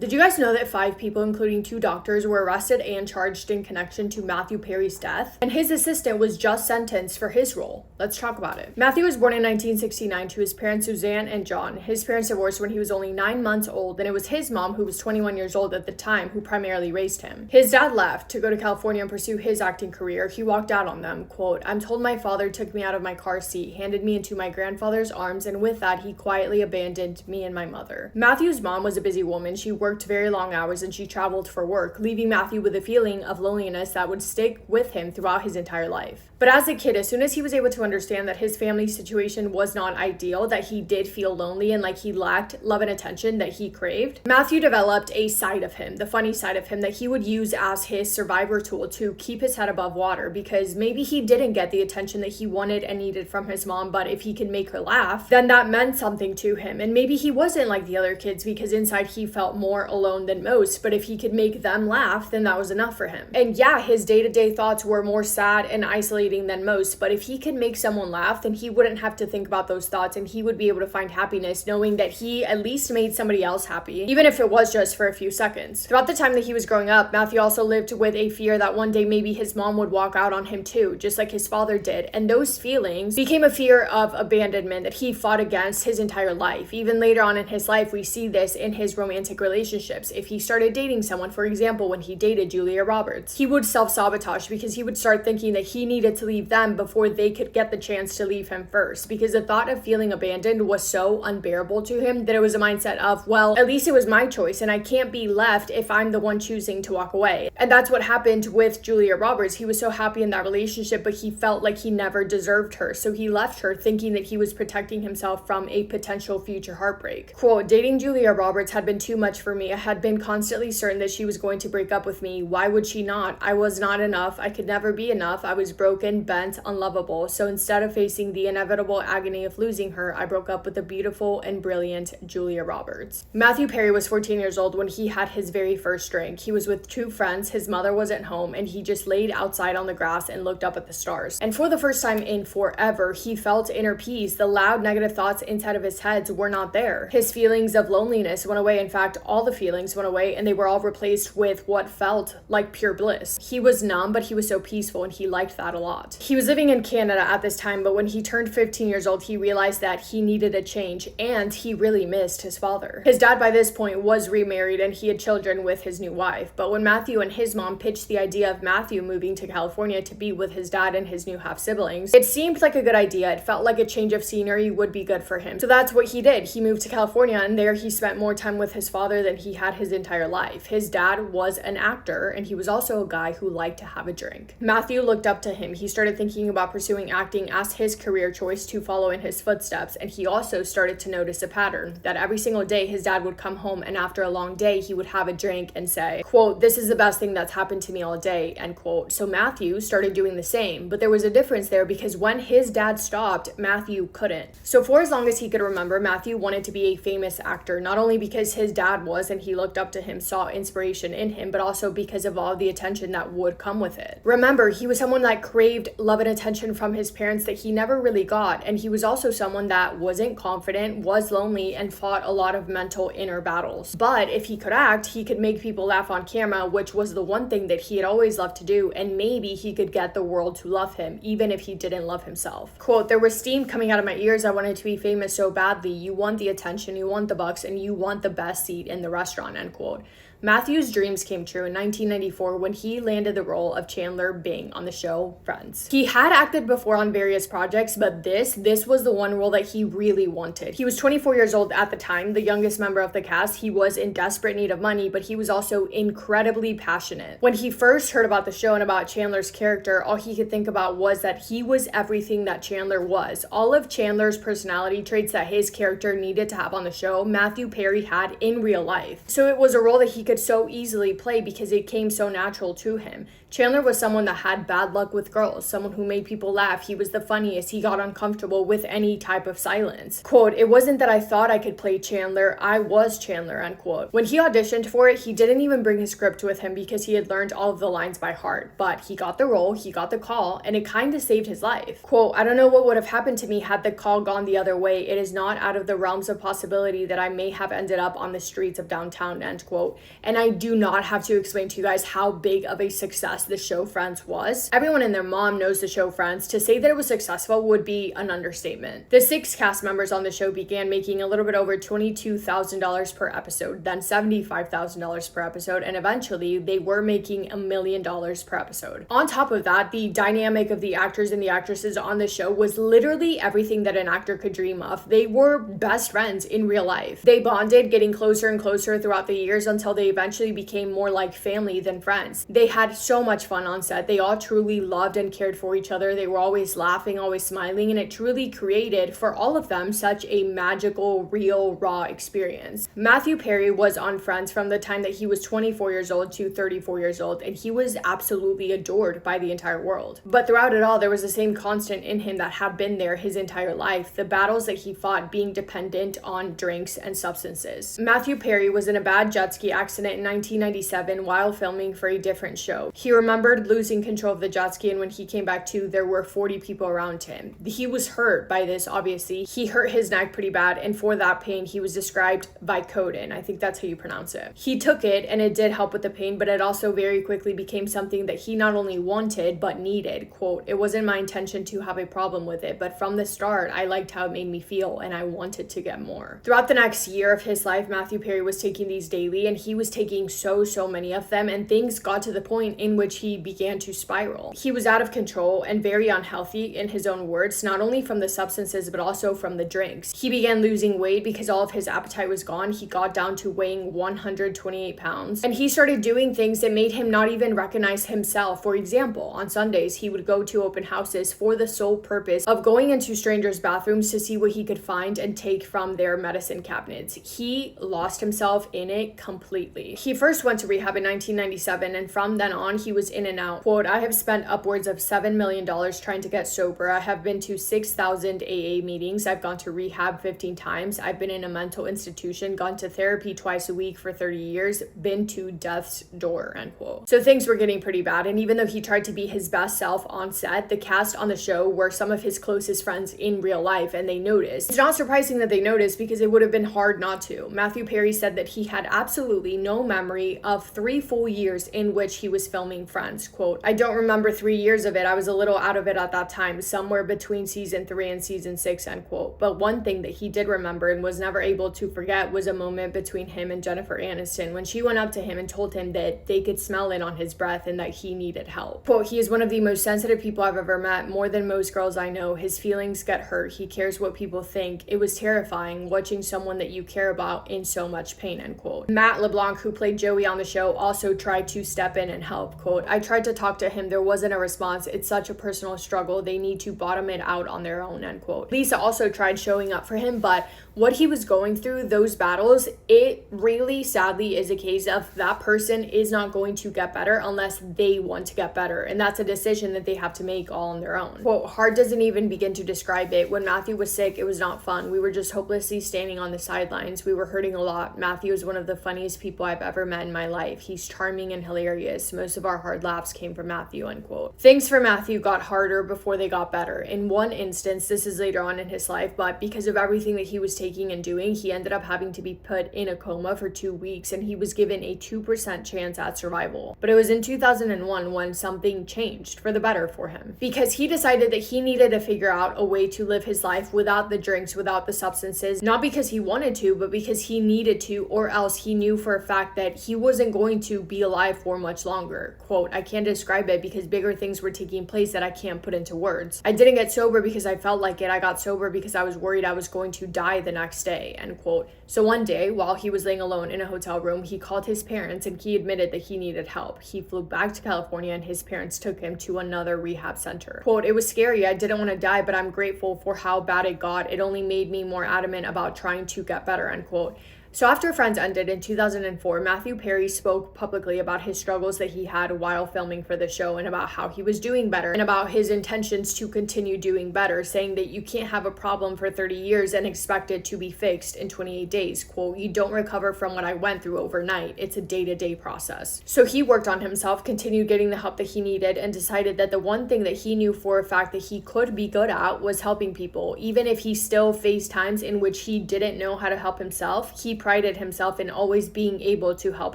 Did you guys know that 5 people, including 2 doctors, were arrested and charged in connection to Matthew Perry's death? And his assistant was just sentenced for his role. Let's talk about it. Matthew was born in 1969 to his parents Suzanne and John. His parents divorced when he was only 9 months old, and it was his mom, who was 21 years old at the time, who primarily raised him. His dad left to go to California and pursue his acting career. He walked out on them. Quote, "I'm told my father took me out of my car seat, handed me into my grandfather's arms, and with that he quietly abandoned me and my mother." Matthew's mom was a busy woman. She worked very long hours and she traveled for work, leaving Matthew with a feeling of loneliness that would stick with him throughout his entire life. But as a kid, as soon as he was able to understand that his family situation was not ideal, that he did feel lonely and like he lacked love and attention that he craved, Matthew developed a side of him, the funny side of him, that he would use as his survivor tool to keep his head above water, because maybe he didn't get the attention that he wanted and needed from his mom, but if he could make her laugh, then that meant something to him. And maybe he wasn't like the other kids because inside he felt more alone than most, but if he could make them laugh, then that was enough for him. And yeah, his day-to-day thoughts were more sad and isolating than most, but if he could make someone laugh, then he wouldn't have to think about those thoughts and he would be able to find happiness knowing that he at least made somebody else happy, even if it was just for a few seconds. Throughout the time that he was growing up, Matthew also lived with a fear that one day maybe his mom would walk out on him too, just like his father did, and those feelings became a fear of abandonment that he fought against his entire life. Even later on in his life, we see this in his romantic relationships. If he started dating someone, for example, when he dated Julia Roberts, he would self-sabotage because he would start thinking that he needed to leave them before they could get the chance to leave him first, because the thought of feeling abandoned was so unbearable to him that it was a mindset of, well, at least it was my choice and I can't be left if I'm the one choosing to walk away. And that's what happened with Julia Roberts. He was so happy in that relationship, but he felt like he never deserved her, so he left her thinking that he was protecting himself from a potential future heartbreak. Quote, "Dating Julia Roberts had been too much for me. I had been constantly certain that she was going to break up with me. Why would she not? I was not enough. I could never be enough. I was broken, bent, unlovable. So instead of facing the inevitable agony of losing her, I broke up with the beautiful and brilliant Julia Roberts." Matthew Perry was 14 years old when he had his very first drink. He was with 2 friends, his mother wasn't home, and he just laid outside on the grass and looked up at the stars. And for the first time in forever, he felt inner peace. The loud negative thoughts inside of his head were not there. His feelings of loneliness went away. In fact, all the feelings went away and they were all replaced with what felt like pure bliss. He was numb, but he was so peaceful and he liked that a lot. He was living in Canada at this time, but when he turned 15 years old, he realized that he needed a change and he really missed his father. His dad by this point was remarried and he had children with his new wife, but when Matthew and his mom pitched the idea of Matthew moving to California to be with his dad and his new half-siblings, it seemed like a good idea. It felt like a change of scenery would be good for him. So that's what he did. He moved to California and there he spent more time with his father than he had his entire life. His dad was an actor and he was also a guy who liked to have a drink. Matthew looked up to him. He started thinking about pursuing acting as his career choice to follow in his footsteps, and he also started to notice a pattern that every single day his dad would come home and after a long day he would have a drink and say, quote, "This is the best thing that's happened to me all day," end quote. So Matthew started doing the same, but there was a difference there because when his dad stopped, Matthew couldn't. So for as long as he could remember, Matthew wanted to be a famous actor, not only because his dad was and he looked up to him, saw inspiration in him, but also because of all the attention that would come with it. Remember, he was someone that craved love and attention from his parents that he never really got, and he was also someone that wasn't confident, was lonely, and fought a lot of mental inner battles. But if he could act, he could make people laugh on camera, which was the one thing that he had always loved to do, and maybe he could get the world to love him, even if he didn't love himself. Quote, "There was steam coming out of my ears. I wanted to be famous so badly. You want the attention, you want the bucks, and you want the best seat in the restaurant," end quote. Matthew's dreams came true in 1994 when he landed the role of Chandler Bing on the show Friends. He had acted before on various projects, but this was the one role that he really wanted. He was 24 years old at the time, the youngest member of the cast. He was in desperate need of money, but he was also incredibly passionate. When he first heard about the show and about Chandler's character, all he could think about was that he was everything that Chandler was. All of Chandler's personality traits that his character needed to have on the show, Matthew Perry had in real life. So it was a role that he could could so easily play because it came so natural to him. Chandler was someone that had bad luck with girls, someone who made people laugh. He was the funniest. He got uncomfortable with any type of silence. Quote, "It wasn't that I thought I could play Chandler, I was Chandler," end quote. When he auditioned for it, he didn't even bring his script with him because he had learned all of the lines by heart. But he got the role, he got the call, and it kind of saved his life. Quote, "I don't know what would have happened to me had the call gone the other way. It is not out of the realms of possibility that I may have ended up on the streets of downtown," end quote. And I do not have to explain to you guys how big of a success the show Friends was. Everyone and their mom knows the show Friends. To say that it was successful would be an understatement. The 6 cast members on the show began making a little bit over $22,000 per episode, then $75,000 per episode, and eventually they were making $1 million per episode. On top of that, the dynamic of the actors and the actresses on the show was literally everything that an actor could dream of. They were best friends in real life. They bonded, getting closer and closer throughout the years until they eventually became more like family than friends. They had so much fun on set. They all truly loved and cared for each other. They were always laughing, always smiling, and it truly created for all of them such a magical, real, raw experience. Matthew Perry was on Friends from the time that he was 24 years old to 34 years old, and he was absolutely adored by the entire world. But throughout it all, there was the same constant in him that had been there his entire life, the battles that he fought being dependent on drinks and substances. Matthew Perry was in a bad jet ski accident in 1997 while filming for a different show. He remembered losing control of the jet ski, and when he came back to, there were 40 people around him. He was hurt by this, obviously. He hurt his neck pretty bad, and for that pain, he was described Vicodin. I think that's how you pronounce it. He took it, and it did help with the pain, but it also very quickly became something that he not only wanted, but needed. Quote, "It wasn't my intention to have a problem with it, but from the start, I liked how it made me feel, and I wanted to get more." Throughout the next year of his life, Matthew Perry was taking these daily, and he was taking so many of them, and things got to the point in which he began to spiral. He was out of control and very unhealthy, in his own words, not only from the substances, but also from the drinks. He began losing weight because all of his appetite was gone. He got down to weighing 128 pounds, and he started doing things that made him not even recognize himself. For example, on Sundays, he would go to open houses for the sole purpose of going into strangers' bathrooms to see what he could find and take from their medicine cabinets. He lost himself in it completely. He first went to rehab in 1997, and from then on, he was in and out. Quote, "I have spent upwards of $7 million trying to get sober. I have been to 6,000 AA meetings. I've gone to rehab 15 times. I've been in a mental institution, gone to therapy twice a week for 30 years, been to death's door," end quote. So things were getting pretty bad, and even though he tried to be his best self on set, the cast on the show were some of his closest friends in real life, and they noticed. It's not surprising that they noticed because it would have been hard not to. Matthew Perry said that he had absolutely no memory of 3 full years in which he was filming Friends. Quote, "I don't remember 3 years of it. I was a little out of it at that time, somewhere between season 3 and season 6, end quote. But one thing that he did remember and was never able to forget was a moment between him and Jennifer Aniston when she went up to him and told him that they could smell it on his breath and that he needed help. Quote, "He is one of the most sensitive people I've ever met, more than most girls I know. His feelings get hurt. He cares what people think. It was terrifying watching someone that you care about in so much pain," end quote. Matt LeBlanc, who played Joey on the show, also tried to step in and help. Quote, "I tried to talk to him. There wasn't a response. It's such a personal struggle. They need to bottom it out on their own," end quote. Lisa also tried showing up for him, but what he was going through, those battles, it really sadly is a case of that person is not going to get better unless they want to get better. And that's a decision that they have to make all on their own. Quote, "Hard doesn't even begin to describe it. When Matthew was sick, it was not fun. We were just hopelessly standing on the sidelines. We were hurting a lot. Matthew is one of the funniest people I've ever met in my life. He's charming and hilarious. Most of our hard laughs came from Matthew," end quote. Things for Matthew got harder before they got better. In one instance, this is later on in his life, but because of everything that he was taking and doing, he ended up having to be put in a coma for 2 weeks, and he was given a 2% chance at survival. But it was in 2001 when something changed for the better for him, because he decided that he needed to figure out a way to live his life without the drinks, without the substances, not because he wanted to, but because he needed to, or else he knew for a fact that he wasn't going to be alive for much longer. Quote, "I can't describe it because bigger things were taking place that I can't put into words. I didn't get sober because I felt like it. I got sober because I was worried I was going to die the next day," end quote. So one day, while he was laying alone in a hotel room, he called his parents and he admitted that he needed help. He flew back to California and his parents took him to another rehab center. Quote, "It was scary. I didn't want to die, but I'm grateful for how bad it got. It only made me more adamant about trying to get better," end quote. So after Friends ended in 2004, Matthew Perry spoke publicly about his struggles that he had while filming for the show and about how he was doing better and about his intentions to continue doing better, saying that you can't have a problem for 30 years and expect it to be fixed in 28 days. Quote, "You don't recover from what I went through overnight. It's a day-to-day process." So he worked on himself, continued getting the help that he needed, and decided that the one thing that he knew for a fact that he could be good at was helping people. Even if he still faced times in which he didn't know how to help himself, he prided himself in always being able to help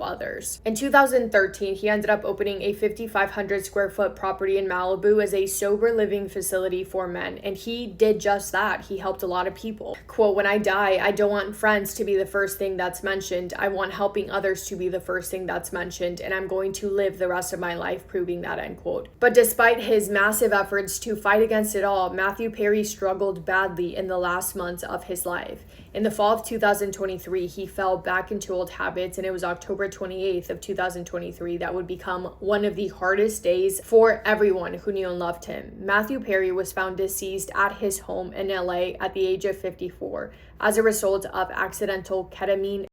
others. In 2013, he ended up opening a 5,500 square foot property in Malibu as a sober living facility for men, and he did just that. He helped a lot of people. Quote, "When I die, I don't want friends to be the first thing that's mentioned. I want helping others to be the first thing that's mentioned, and I'm going to live the rest of my life proving that," end quote. But despite his massive efforts to fight against it all, Matthew Perry struggled badly in the last months of his life. In the fall of 2023, he fell back into old habits, and it was October 28th of 2023 that would become one of the hardest days for everyone who knew and loved him. Matthew Perry was found deceased at his home in LA at the age of 54 as a result of accidental ketamine.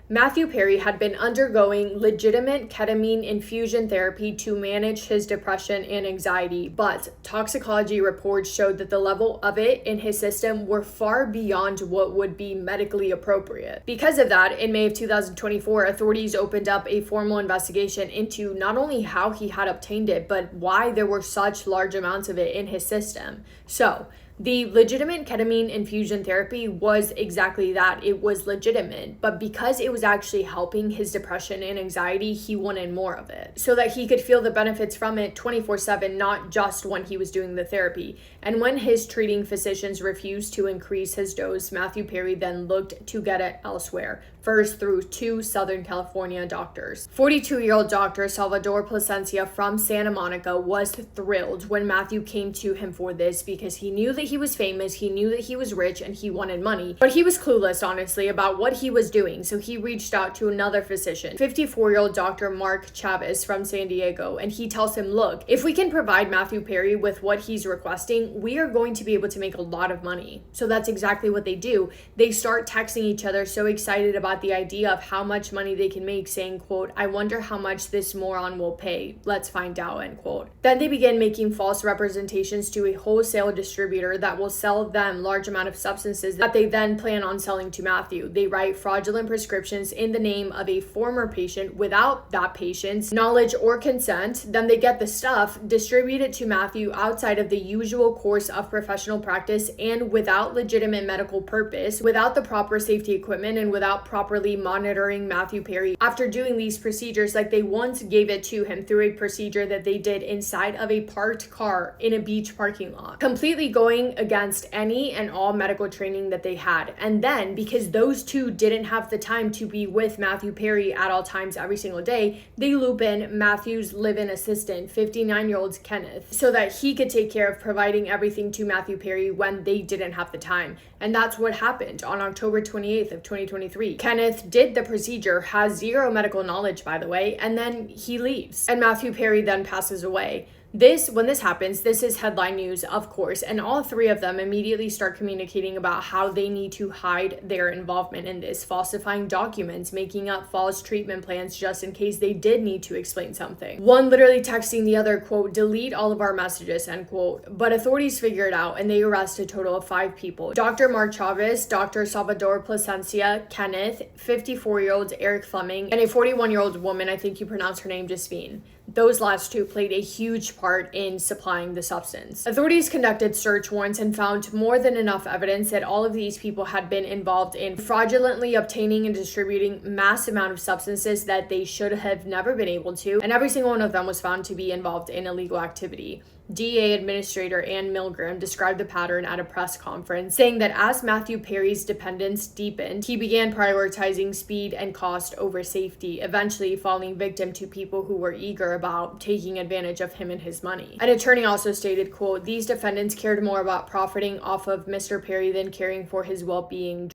Matthew Perry had been undergoing legitimate ketamine infusion therapy to manage his depression and anxiety, but toxicology reports showed that the level of it in his system were far beyond what would be medically appropriate. Because of that, in May of 2024, authorities opened up a formal investigation into not only how he had obtained it, but why there were such large amounts of it in his system. So, the legitimate ketamine infusion therapy was exactly that. It was legitimate, but because it was actually helping his depression and anxiety, he wanted more of it so that he could feel the benefits from it 24/7, not just when he was doing the therapy. And when his treating physicians refused to increase his dose, Matthew Perry then looked to get it elsewhere, first through two Southern California doctors. 42-year-old Dr. Salvador Plasencia from Santa Monica was thrilled when Matthew came to him for this because he knew that he was famous, he knew that he was rich, and he wanted money. But he was clueless, honestly, about what he was doing, so he reached out to another physician, 54-year-old Dr. Mark Chavez from San Diego, and he tells him, "Look, if we can provide Matthew Perry with what he's requesting, we are going to be able to make a lot of money." So that's exactly what they do. They start texting each other, so excited about the idea of how much money they can make, saying, quote, "I wonder how much this moron will pay. Let's find out," end quote. Then they begin making false representations to a wholesale distributor that will sell them large amount of substances that they then plan on selling to Matthew. They write fraudulent prescriptions in the name of a former patient without that patient's knowledge or consent. Then they get the stuff, distribute it to Matthew outside of the usual course of professional practice and without legitimate medical purpose, without the proper safety equipment, and without properly monitoring Matthew Perry after doing these procedures. Like, they once gave it to him through a procedure that they did inside of a parked car in a beach parking lot, completely going against any and all medical training that they had. And then, because those two didn't have the time to be with Matthew Perry at all times every single day, they loop in Matthew's live-in assistant, 59-year-old Kenneth, so that he could take care of providing everything to Matthew Perry when they didn't have the time. And that's what happened on October 28th of 2023. Kenneth did the procedure, has zero medical knowledge, by the way, and then he leaves. And Matthew Perry then passes away. When this happens, this is headline news, of course, and all three of them immediately start communicating about how they need to hide their involvement in this, falsifying documents, making up false treatment plans just in case they did need to explain something. One literally texting the other, quote, "Delete all of our messages," end quote. But authorities figure it out and they arrest a total of 5 people. Dr. Mark Chavez, Dr. Salvador Plasencia, Kenneth, 54-year-old Eric Fleming, and a 41-year-old woman, I think you pronounce her name Jasmine. Those last two played a huge part in supplying the substance. Authorities conducted search warrants and found more than enough evidence that all of these people had been involved in fraudulently obtaining and distributing mass amount of substances that they should have never been able to, and every single one of them was found to be involved in illegal activity. DA Administrator Ann Milgram described the pattern at a press conference, saying that as Matthew Perry's dependence deepened, he began prioritizing speed and cost over safety, eventually falling victim to people who were eager about taking advantage of him and his money. An attorney also stated, quote, "These defendants cared more about profiting off of Mr. Perry than caring for his well-being,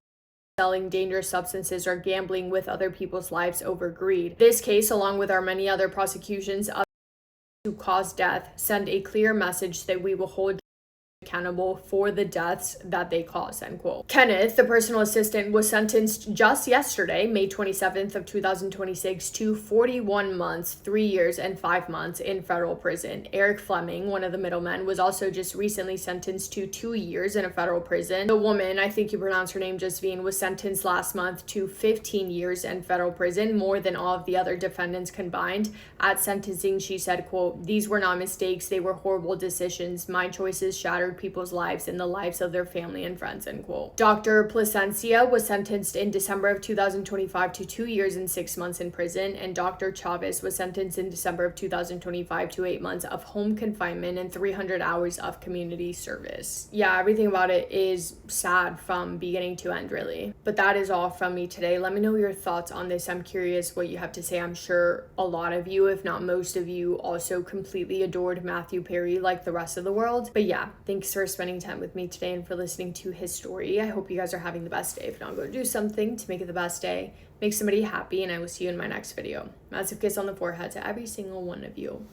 selling dangerous substances, or gambling with other people's lives over greed. This case, along with our many other prosecutions of to cause death, send a clear message that we will hold accountable for the deaths that they caused, end quote. Kenneth, the personal assistant, was sentenced just yesterday, May 27th of 2026, to 41 months, 3 years, and 5 months in federal prison. Eric Fleming, one of the middlemen, was also just recently sentenced to 2 years in a federal prison. The woman, I think you pronounce her name Josephine, was sentenced last month to 15 years in federal prison, more than all of the other defendants combined. At sentencing, she said, quote, "These were not mistakes, they were horrible decisions. My choices shattered people's lives and the lives of their family and friends," end quote. Dr. Plasencia was sentenced in December of 2025 to 2 years and 6 months in prison, and Dr. Chavez was sentenced in December of 2025 to 8 months of home confinement and 300 hours of community service. Yeah, everything about it is sad from beginning to end, really. But that is all from me today. Let me know your thoughts on this. I'm curious what you have to say. I'm sure a lot of you, if not most of you, also completely adored Matthew Perry like the rest of the world. But yeah, thanks for spending time with me today and for listening to his story. I hope you guys are having the best day. If not, go do something to make it the best day. Make somebody happy, and I will see you in my next video. Massive kiss on the forehead to every single one of you.